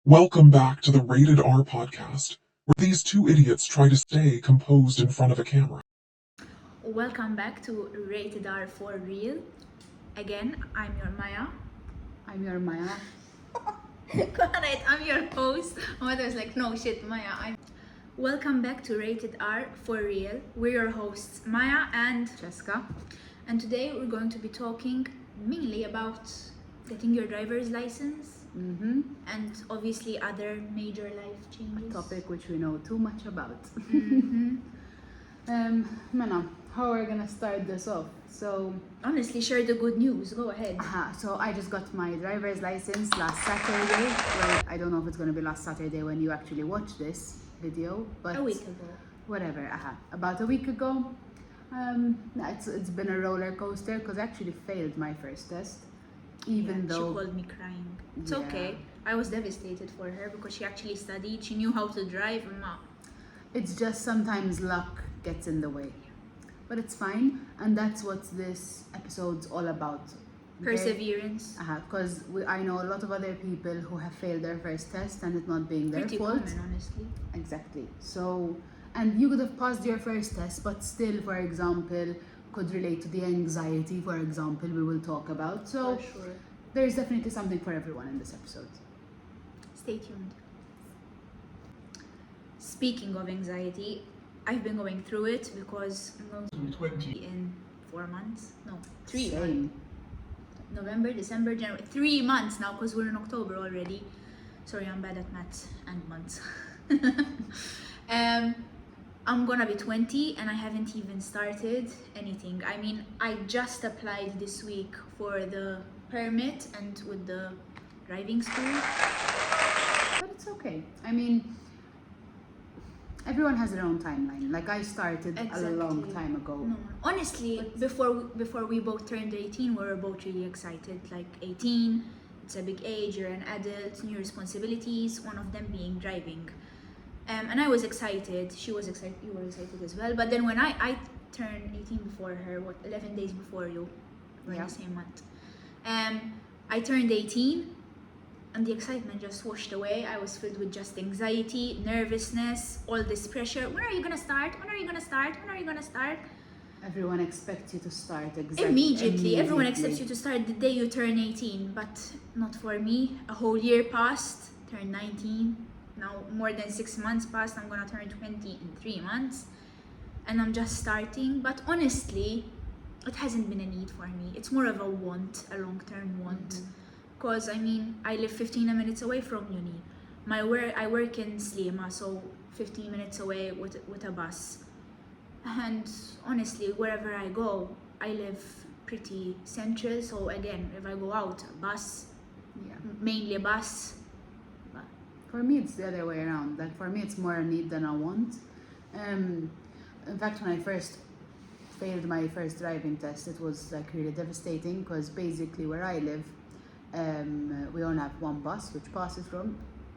Welcome back to the Rated R podcast, where these two idiots try to stay composed in front of a camera. Welcome back to Rated R for Real. Again, I'm your Maya. I'm your Maya. Alright, I'm your host. My mother's like, no shit, Maya. Welcome back to Rated R for Real. We're your hosts, Maya and Jessica. And today we're going to be talking mainly about getting your driver's license and obviously other major life changes. Topic which we know too much about. Mm-hmm. Mana, how are we gonna start this off? So, Honestly, share the good news. Go ahead. so I just got my driver's license last Saturday. Well, I don't know if it's gonna be last Saturday when you actually watch this video, but A week ago. whatever. About a week ago. It's been a roller coaster because I actually failed my first test. Even though she called me crying. It's Yeah. okay. I was devastated for her because she actually studied. She knew how to drive. it's just sometimes luck gets in the way. But it's fine, and that's what this episode's all about. Perseverance. Because I know a lot of other people who have failed their first test and it not being their Pretty fault. common, honestly. Exactly. So, and you could have passed your first test, but still, for example, could relate to the anxiety, for example, we will talk about. So, For sure. there's definitely something for everyone in this episode. Stay tuned. Speaking of anxiety, I've been going through it because I'm going to be in 4 months. No, 3 months. Same. November, December, January. 3 months now because we're in October already. Sorry, I'm bad at maths and months. I'm gonna be 20 and I haven't even started anything. I mean, I just applied this week for the permit and with the driving school. But it's okay. I mean, everyone has their own timeline. Like I started a long Exactly. time ago. No, honestly, before we both turned 18, we were both really excited. Like 18, it's a big age, you're an adult, new responsibilities, one of them being driving. And I was excited, she was excited, you were excited as well. But then when I turned 18 before her, 11 days before you, we're in Yeah. the same month. I turned 18 and the excitement just washed away. I was filled with just anxiety, nervousness, all this pressure. When are you gonna start? When are you gonna start? When are you gonna start? Everyone expects you to start Immediately. Everyone expects you to start the day you turn 18, but not for me. A whole year passed, turned 19. Now more than 6 months passed. I'm gonna turn 20 in 3 months, and I'm just starting. But honestly, it hasn't been a need for me. It's more of a want, a long-term want. Because I mean, I live 15 minutes away from uni. I work in Slima, so 15 minutes away with a bus. And honestly, wherever I go, I live pretty central. So again, if I go out, a bus, Yeah. mainly a bus. For me, it's the other way around. Like for me, it's more a need than a want. In fact, when I first failed my first driving test, it was like really devastating because basically where I live, we only have one bus which passes from.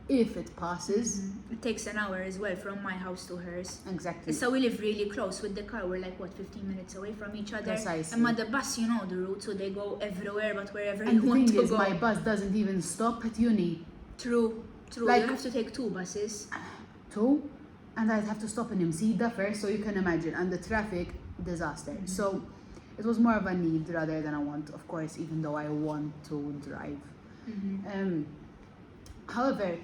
If it passes, It takes an hour as well from my house to hers. exactly. So we live really close with the car. We're like, 15 minutes away from each other. Precisely. And with the bus, you know the route, so they go everywhere, but wherever And you the want thing to is, go. my bus doesn't even stop at uni. True. Like- You have to take 2 buses. Too, and I'd have to stop in Msida first, so you can imagine, and the traffic disaster. So it was more of a need rather than a want, of course, even though I want to drive. However,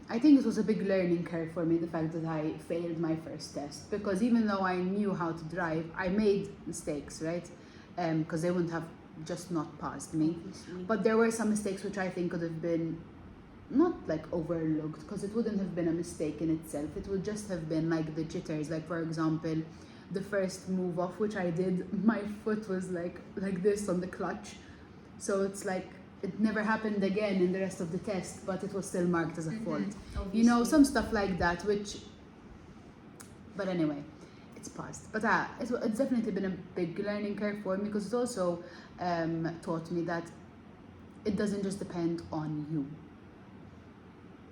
I think it was a big learning curve for me, the fact that I failed my first test, because even though I knew how to drive, I made mistakes, right? Because they wouldn't have just not passed me. Obviously. But there were some mistakes which I think could have been not like overlooked, because it wouldn't have been a mistake in itself. It would just have been like the jitters. Like for example, the first move off which I did, my foot was like this on the clutch. So it's like it never happened again in the rest of the test, but it was still marked as a fault. You know, Obviously. some stuff like that, which. But anyway, it's passed. But it's definitely been a big learning curve for me, because it also taught me that it doesn't just depend on you.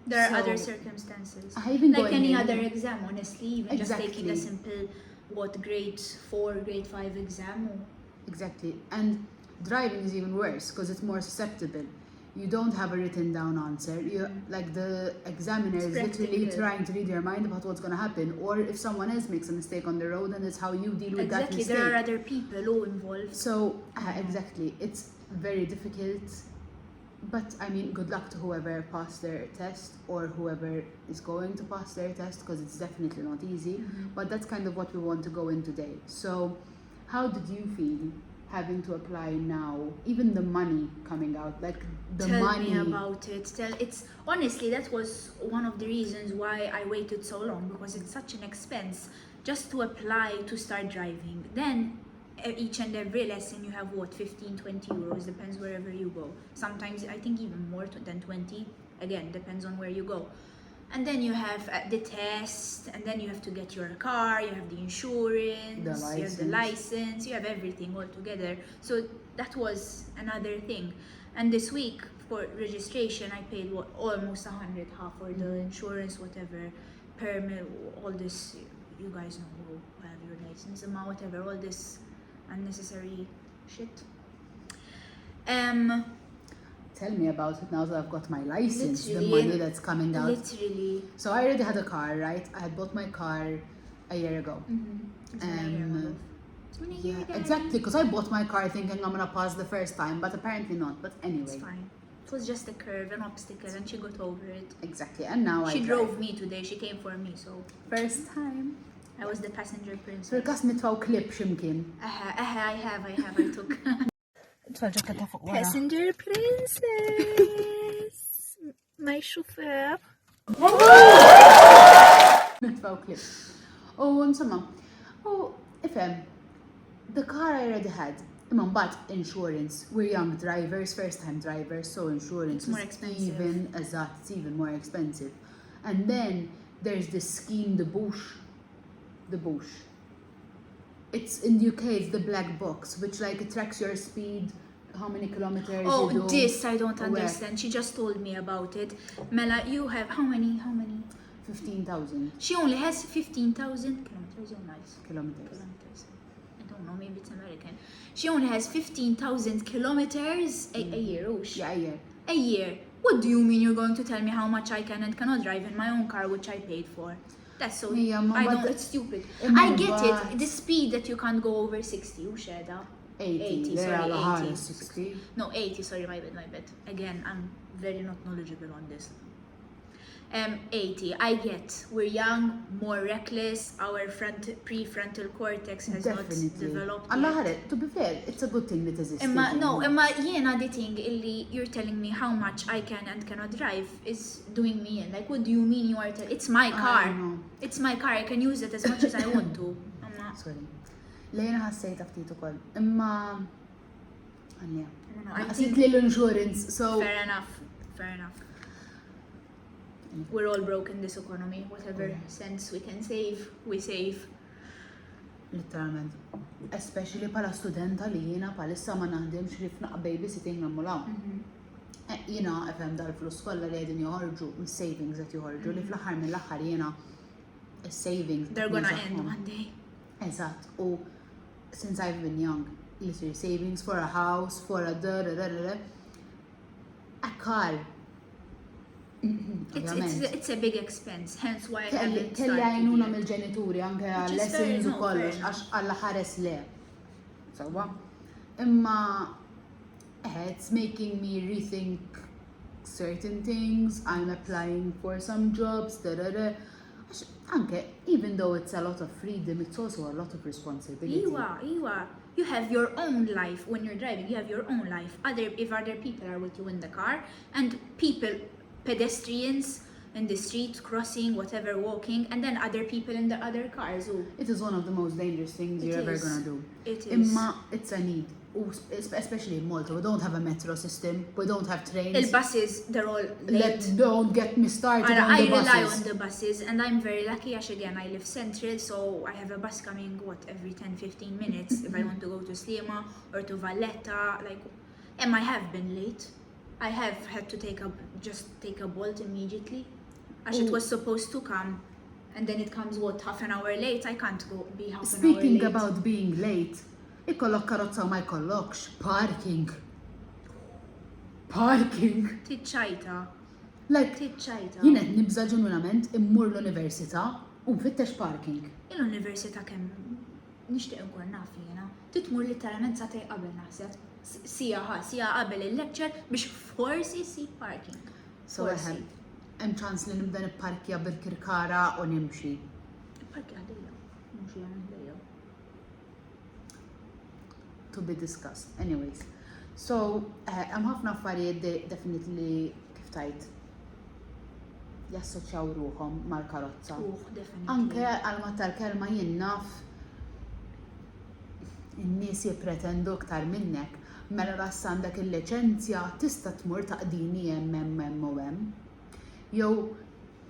There are So, other circumstances. Even Like going any in- other exam, honestly. Even just taking a Exactly. simple, grade 4, grade 5 exam. Exactly. And driving is even worse because it's more susceptible. You don't have a written down answer. You like the examiner is It's literally practical. trying to read your mind about what's going to happen, or if someone else makes a mistake on the road, and it's how you deal with that Exactly, mistake. there are other people all involved. So exactly, it's very difficult. But I mean, good luck to whoever passed their test or whoever is going to pass their test, because it's definitely not easy. But that's kind of what we want to go in today. So, how did you feel having to apply now? Even the money coming out, like the Tell money. me about it. It's honestly, that was one of the reasons why I waited so long, because it's such an expense just to apply to start driving. Then each and every lesson you have 15-20 euros, depends wherever you go. Sometimes I think even more than 20, again depends on where you go. And then you have the test, and then you have to get your car, you have the insurance, you have the license, you have everything all together. So that was another thing. And this week for registration I paid almost 100, half for the insurance, whatever, permit, all this, you guys know who have your license, whatever, all this unnecessary shit. Tell me about it now that I've got my license, the Literally. money that's coming out. Literally. So I already had a car, right? I had bought my car a year ago. It's been a year, my love. It's been a year, Yeah, Daddy. exactly, because I bought my car thinking I'm gonna pass the first time, but apparently not. But It's anyway, fine. It was just a curve, an obstacle, and she got over it. exactly. And now She I drove drive. me today, she came for me, so First time. I was the passenger princess. Fil-kas nitfaw klip ximkien. I have, I took. Passenger princess! My chauffeur. Nitfaw klip. Oh, insomma. Oh, ifem. The car I already had. Imma mbagħad insurance. We're young drivers, first time drivers, so insurance It's more is expensive. it's even more expensive. And then there's this scheme, the Bush. It's in the UK, it's the black box, which like it tracks your speed, how many kilometers Oh, you do. this I don't Where? understand. She just told me about it. Mela, you have how many? 15,000 She only has 15,000 kilometers. Oh, nice. kilometers. I don't know, maybe it's American. She only has 15,000 kilometers a year. Oh, Yeah, a year. A year. What do you mean you're going to tell me how much I can and cannot drive in my own car, which I paid for? That's so. Yeah, ma- I but don't. the- It's stupid. Imma I get mbagħad- it. The speed that you can't go over 60. Who shared that? 80. sorry, They're all 80. 60. No, 80. Sorry, my bad. Again, I'm very not knowledgeable on this. 80. I get. We're young, more reckless. Our prefrontal cortex has Definitely. not developed. Allah yet. ħaret, to be fair, it's a good thing that exists. Emma, jiena the thing illi you're telling me how much I can and cannot drive is doing me in. Like, what do you mean you are it's my car. know. It's my car. I can use it as much as I want to. Emma, Sorry. Lejna ħassejta ftit ukoll. Imma Anja. I Naqsit think li l-insurance, so fair enough. We're all broke in this economy. Whatever cents we can save, we save. literalment. Especially pala studenta li jiena palissa ma naħdimx li fnaq babysitting nammulaw. Jiena FM dal-flus kollha li qegħdin joħorġu mis-savings qed joħorġu li fl-aħħar mill-aħħar jiena is-savings. They're gonna end one day. Eżatt. U since I've been young, literally savings for a house, for a car. It's a big expense, hence why I haven't Kelli started għajnuna yet. mill-ġenituri anke Which għal is fair lessons u enough, kollox, fair għax għalla ħares le. Sawa? Imma, it's making me rethink certain things, I'm applying for some jobs, Għax anke, even though it's a lot of freedom, it's also a lot of responsibility. Iwa. You have your own life when you're driving. You have your own life. If other people are with you in the car, and pedestrians in the street, crossing, whatever, walking, and then other people in the other cars. It is one of the most dangerous things you're ever gonna do. It is. Imma, it's a need. Especially in Malta, we don't have a metro system, we don't have trains. Il-buses, they're all late. Don't get me started on I the buses. rely on the buses, and I'm very lucky. As again, I live central, so I have a bus coming every 10-15 minutes if I want to go to Slima or to Valletta. And I have been late. I have had to take a Bolt immediately, as it was supposed to come, and then it comes half an hour late. I can't be half an hour late. Speaking about being late, ikollok karozza u ma jkollokx parking. Parking. Tiċċajta. Like, Tiċċajta. jien qed nibża ġenwinament immur l-università u nfittex parking. Il-università kemm nixtieq nkun naf jiena. Titmur literalment satej qabel naħseb. Sija qabel il-lecture biex forsi si parking. So hemm ċans li nibda nipparkja bil-kirkara u nimxi. Parking għadija. Mhux jagħmel dejja. To be discussed. Anyways. So, hemm ħafna affarijiet definitely kif tajt jassoċjaw ruhom mal-karozza. Definitely. Anke għalma tal-kelma jien naf in-nies jippretendu aktar minnek, mela rassa għandek il-liċenzja tista' tmur taqdini hemm u hemm. Jew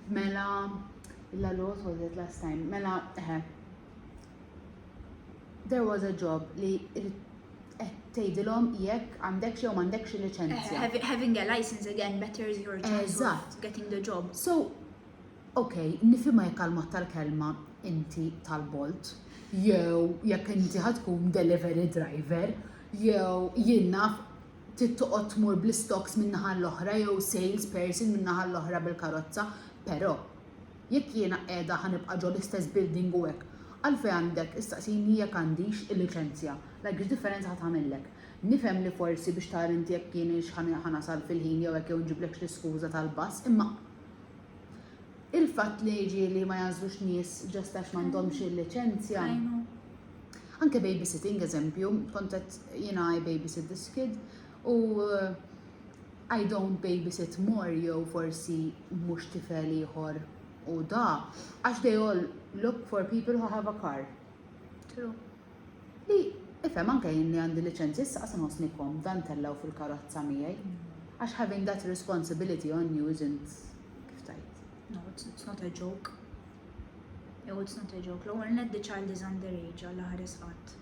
mela what was it last time? Mela there was a job li tgħidilhom jekk għandekx jew m'għandekx il-liċenzja. Having a license again betters your chance of getting the job. So, okay, nifhimha jekk għal tal-kelma inti tal-Bolt, jew jekk inti ħadkun delivery driver, jew jien naf tittoqgħod tmur bl-stocks min-naħa l-oħra jew sales person min-naħa l-oħra bil-karozza, però jekk jiena qiegħda ħanibqa' ġol l-istess building u hekk, għalfejn għandek istaqsini jekk għandix il-liċenzja. Like x'differenza ħadd tagħmellek. Nifhem li forsi biex tar inti jekk kienx ħanasal fil-ħin jew hekk jew nġiblek l-iskuża tal-bass, imma il-fatt li jiġi li ma jażlux nies ġast għax m'għandhomx il-liċenzja. Anke babysitting eżempju, kont qed jiena I babysit this kid u I don't babysit more jew forsi mhux tifel ieħor u da għax they all look for people who have a car. True. Li ifhem anke jien li għandi liċenzja issa qas nħossnikom dan tellaw fil-karozza miegħi. Għax having that responsibility on you isn't kif tajt. No, it's not a joke. No, it's not a joke. L-ewwel net the child is underage għal ħares qatt.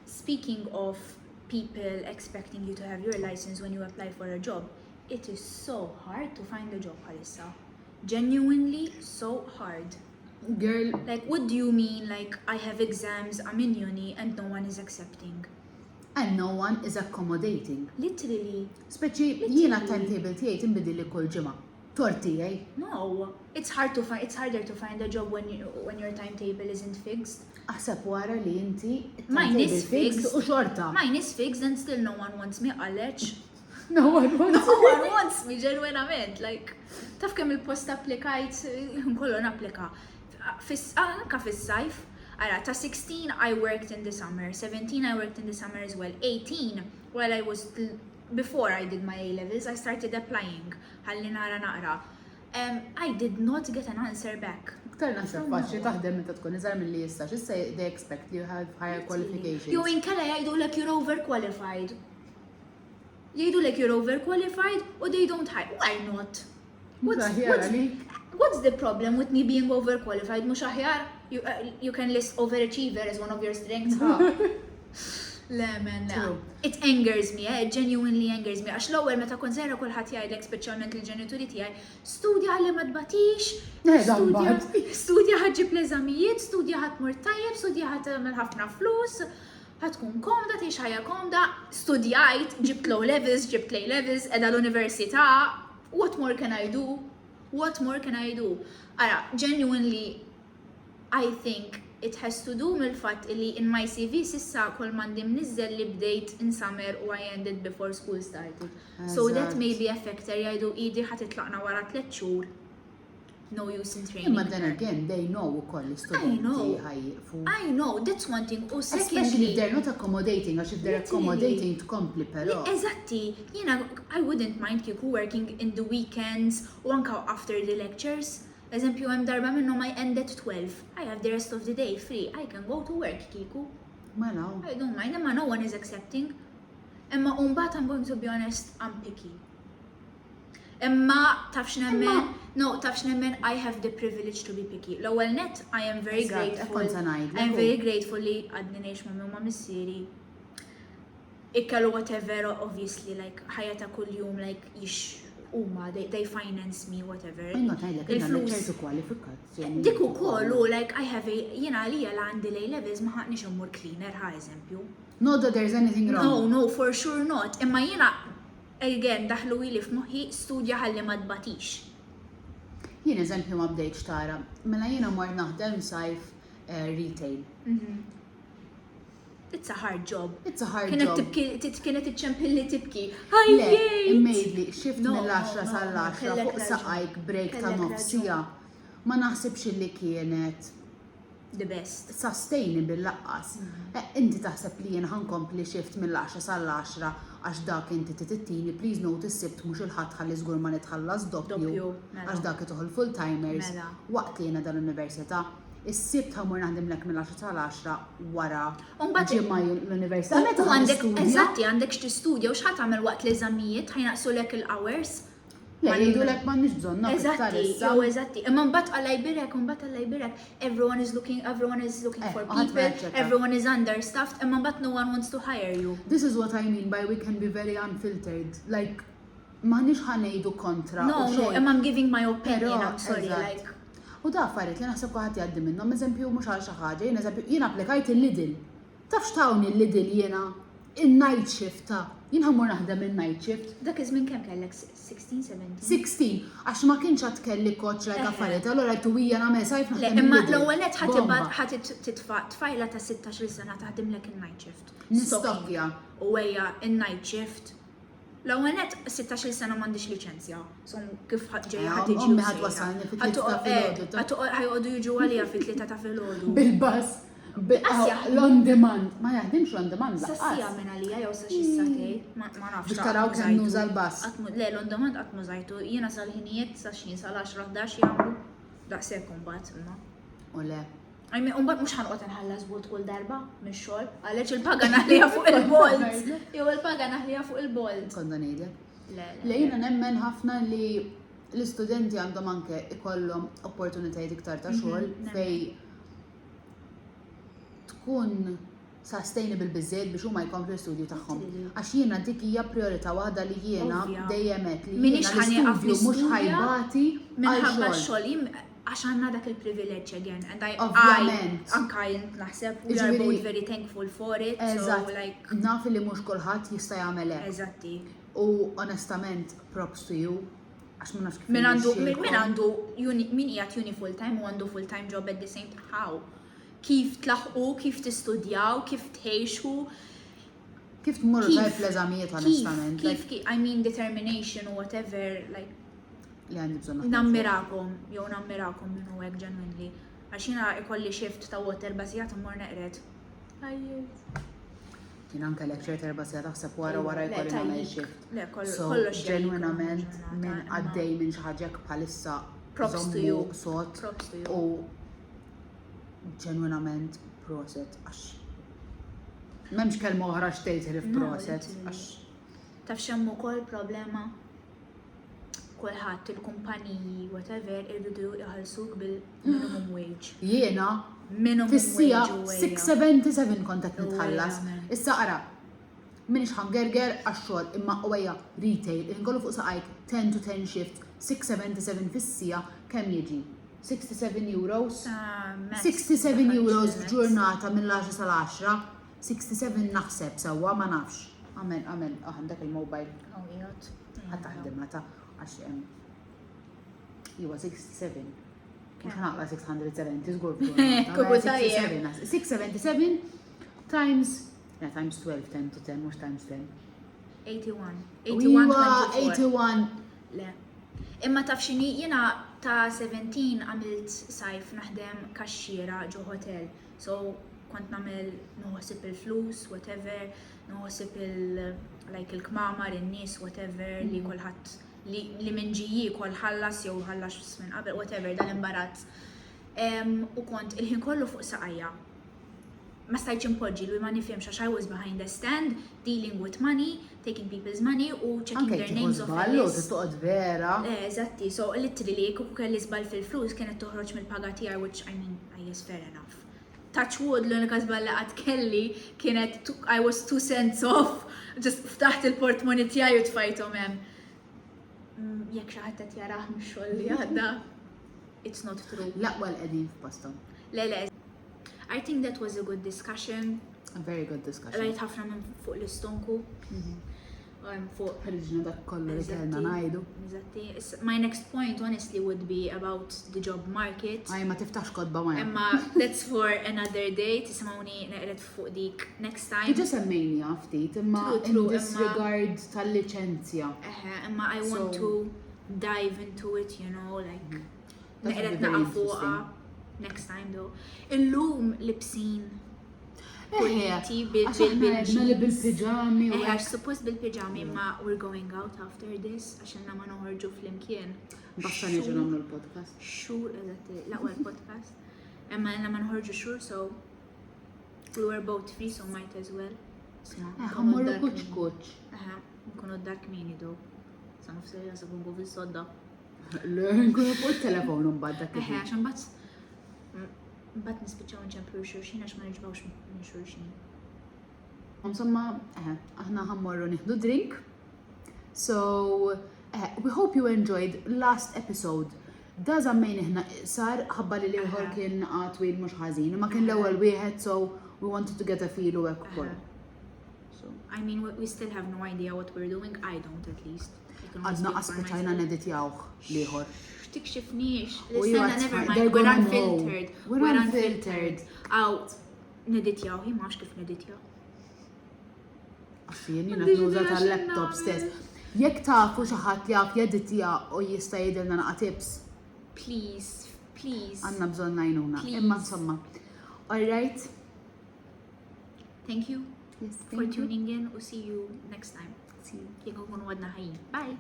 Speaking of people expecting you to have your license when you apply for a job, it is so hard to find a job bħalissa. Genuinely so hard. Girl, Like, what do you mean, like, I have exams, I'm in uni, and no one is accepting? and no one is accommodating. Literally. Speċi jiena timetable tiegħi tinbidil li kull ġimgħa. Torti tiegħi. No. It's harder to find a job when your timetable isn't fixed. Aħseb wara li inti Mine is fixed. u xorta. Mine is fixed and still no one wants me, għalleċ. No one wants No one wants me, ġenwenament. Like, taf kemm il-post applikajt, kollu napplika. Anka fis-sajf, ara, ta' 16 I worked in the summer, 17 I worked in the summer as well, 18 while I was, before I did my A-levels, I started applying, ħalli nara naqra. I did not get an answer back. Iktar naħseb faċli taħdem meta tkun iżgħar milli issa, x'issa they expect you have higher qualifications. Jew inkella jgħidulek you're overqualified. Jgħidulek you're overqualified u they don't hire. Why not? What's the problem with me being overqualified? Mhux aħjar you can list overachiever as one of your strengths. Le men, le. True. It angers me, it genuinely angers me. Għax l-ewwel meta kont żgħira kulħadd jgħidlek speċjalment il-ġenituri tiegħi, studja ħalli ma tbatix, studja ħaġġib l-eżamijiet, studja ħatmur tajjeb, studja ħatagħmel ħafna flus, ħatkun komda, tgħix ħajja komda, studjajt, ġibt low levels, ġibt A levels, qiegħda l-università. What more can I do? What more can I do? Ara, genuinely, I think it has to do mill-fatt li in my CV sissa kol mandim nizzel li bdejt in summer u I ended before school started. So that may be a factor jgħidu idi ħatitlaqna wara 3 xhur. No use in training. Imma then again, they know ukoll l-istudenti ħajjiqfu. I know, that's one thing. U Especially if secondly, they're not accommodating, għax if they're accommodating tkompli però. Eżatti, I wouldn't mind kieku working in the weekends u anka after the lectures. Eżempju, hemm darba minnhom I end at 12. I have the rest of the day free. I can go to work kieku. Mela. I don't mind, imma no one is accepting. Imma mbagħad I'm going to be honest, I'm picky. Imma tafx nemmen I have the privilege to be picky. L-ewwel net, I am very grateful. I am very grateful li għadni ngħix ma' minn missieri. Ikkellu whatever, obviously, like ħajja ta' kuljum, like huma, they finance me, whatever. Imma tajlek inna ċertu kwalifikazzjoni. Dik ukoll, like I have jiena għalija l għandi A-levels ma ħaqniex immur cleaner, ħa eżempju. Not that there's anything wrong. No, for sure not. Imma jiena again, daħlu li f'moħħi studja ħalli ma tbatix. Jien eżempju ma bdejtx tara, mela jiena mort naħdem sajf retail. It's a hard job. It's a hard Kienet job. kienet iċċempilli tibki. Le, Ħajjejt! immejli, xift No, mill-10 no, sal-10 kellek fuq raġun. saqajk break ta' Kellek nofsija. Ma naħsibx li kienet The best. sustainable laqqas. Inti taħseb li jien ħankompli xift mill-10 sal-10 għax dak inti titittini, please note is-sibt mhux il-ħadd ħalli żgur ma nitħallas doppju Doppju, mela. għax dak ituħol full-timers Mela. waqt li jiena dal-università. Is-sibt ħamur naħdimlek mill-10 sal-10 wara Mbagħad- ġimma l-università. Meta għandek, ħanistudja? eżatti, għandek x'tistudja u x'ħadd tagħmel waqt l-eżamijiet, ħajnaqsulek il-hours. Le, jgħidulek m'għandniex bżonn nagħmel Eżatti, issa. jew eżatti. Imma mbagħad Alla jbirek, everyone is looking for ħadd people, maċċetta. everyone is understaffed, imma mbagħad no one wants to hire you. This is what I mean by we can be very unfiltered. Like, m'għandniex ħanejdu kontra. No, u no, xejn. imma I'm giving my opinion, Però, I'm sorry, eżatt. like. U da affarijiet li naħseb kulħadd jgħaddi minnhom, eżempju mhux għal xi ħaġa, jien eżempju jien applikajt il-Lidl. Tafx tawni il-Lidl jiena in-night shift ta' jien ħammur naħdem in-night shift. Dak iż-żmien kemm kellek 16, 17? 16 għax ma kienx għad kelli koċ like affarijiet, allura tu hija nagħmel sajf Le, naħdem imma il-Lidl. l-ewwel qed Bomba. ħadd titfa' tfajla ta' 16-il sena taħdimlek in-night shift. Nistokkja. U hija in-night shift. L-ewwel qed 16-il sena m'għandix liċenzja. So kif ġejja Ja, ħadd tiġi ommi ħadd wassalni fit-tlieta ta' filgħodu ta' ħajqogħdu jiġu għalija fit-tlieta ta' filgħodu. bil-bus. Asja. L-on demand. Ma jaħdimx l-on demand Sassija laqqas. minn għalija jew sa xi satej, ma nafx. Biex taraw kemm nuża l-bass. Le, l-on-demand qatt mużajtu, jiena sal-ħinijiet sa xi sal-10-11 jagħmlu daqshekk imbagħad imma. U le. Unbat mux ħanqot nħallas bolt kull darba mix-xogħol, għaliex il-paga naħlija fuq il-bolt. Jew il-paga naħlija fuq il-bolt. Konna ngħidlek. Le, Le jiena nemmen ħafna li l-istudenti għandhom anke ikollhom opportunitajiet iktar ta' xogħol nemmen. fej tkun sustainable biżżejjed biex huma jkomplu l-istudju tagħhom. Totally. Għax jiena dik hija priorità waħda li jiena Ovvja. dejjem qed li Minix jiena ħanieqaf l-istudju mhux l-istudja ħajbati għal minħabba xogħol. xogħol għax għandna dak il-privileġġ again. And Ovvjament. Anka jint naħseb we are Jiġifieri- both very thankful for it. So Eżatt, like, naf li mhux kulħadd jista' jagħmel hekk. eżatti. U onestament, props to you. Għax ma nafx kif Min nixxielkom. għandu min qiegħed uni full time u għandu full time job at the same time. How? Kif tlaħqu, kif tistudjaw, kif tgħixu, Kif tmorru Kif? tajb fl-eżamijiet onestament. kif, I mean determination or whatever, like, Li għandi bżonn. nammirakom minnu hekk genuinely. Għax jiena ikolli shift ta' water basijat immur neqret. Jien anke lecture terba sija taħseb wara jkolli nagħmel shift. Le, So, kollox ġenwinament minn għaddej minn xi ħaġa bħalissa Props to żommu you. sod Props to you. u ġenwinament proset għax m'hemmx kelma oħra xtejt ħrif No, proset literally. għax Taf xemmu kol problema kulħadd il-kumpaniji, whatever, irridu jħallsuk bil-minimum wage. jiena Minimum fissija wage u 677 kontat Uwejja, nitħallas. man. Issa qara, minix ħangerger għax-xogħol imma qwejja retail, inkollu fuq saqajk 10 to 10 shift, 677 fissija kemm jiġi? 67 euros? 67 euros f'ġurnata mill-10 sal-10, 67 naħseb sewwa ma nafx. Amen, għandek il-mobile ħadd taħdem meta għax iwa 67. Mhux ħanaqla 670 żgur Kubu tajjeb. 677 times 12, 10 to 10, mhux times 10. 81. Iwa 81. 81. Le. Imma taf xini, jena ta' 17 għamilt sajf naħdem kaxxira ġo hotel. So, kont namel noħosib il-flus, whatever, noħosib il-kmamar, il-nis, whatever, li kolħat li minn ġiji kol ħallas jew ħallas minn qabel, whatever, dan imbarazz. U kont il-ħin kollu fuq saqajja. Ma stajċ impoġġi li ma nifhimx għax I was behind the stand, dealing with money, taking people's money u checking Anke their ġibu names off the żballu, list. titoqgħod vera. Eżatti, so literally kuku kelli żball fil-flus kienet toħroġ mill-paga tiegħi, which I mean, I guess fair enough. Touch wood, l-unika żball li qatt kelli kienet I was 2 cents off, just ftaħt il-portmoni tiegħi u tfajthom hemm. Jekk xi ħadd qed jarah mix-xogħol li għadda, it's not true. L-aqwa l-qegħdin f'postom. Le. I think that was a good discussion. A very good discussion. Rajt ħafna minn fuq l-istonku. fuq. ħarġna dak kollu li kellna Eżatti. ngħidu. Eżatti. My next point honestly would be about the job market. Aj ma tiftax kodba ma Imma that's for another day, tisimawni neqret fuq dik next time. Diġa semmejni ftit, imma True, in disregard tal-licenzja. Imma I want So- to dive into it, you know, like That would neqret be very naqa fuqa next time though. Illum libsin puliti Għaxna li bil-pijami u Għax suppost bil-pijami ma we're going out after this għaxna ma noħorġu fl-imkien. basta neġu namlu l-podcast. Xur, eżatti, laqwa l-podcast. Imma għanna ma nħorġu xur, so we were both free, so might as well. Ħammorru kuċ. Nkunu d-dar kmini do. Sa nufsir jasa kungu fil-sodda. Nkunu fuq il-telefon un bad dak. Għaxan bat nispiċaw nċemplu xurxin għax ma nġbawx minn xurxin. Insomma, aħna ħammorru nieħdu drink. So, we hope you enjoyed last episode. Da zammejn iħna sar ħabba li liħor kien għatwil mux ħazin, ma kien l-ewwel wieħed, so we wanted to get a feel u hekk ukoll. So, I mean, we still have no idea what we're doing. I don't, at least. I can only għadna speak for aspiċajna myself. neditjawh liħor. Tikxifniex. Oh, you Listenna, are never fine. mind. They're We're gonna know. unfiltered. We're unfiltered. Aw, neditjaw, hi maħx kif neditjaw. Għaxin, jina t-nuża tal-laptop stess. Jek tafu xaħat li għaf jeditja u jista jidilna naqa tips, Please, please. għanna bżon najnuna. Please. Imma insomma. Alright. Thank you Yes, for tuning in. We'll see you next time. See you. Kien kun għadna ħajin. Bye.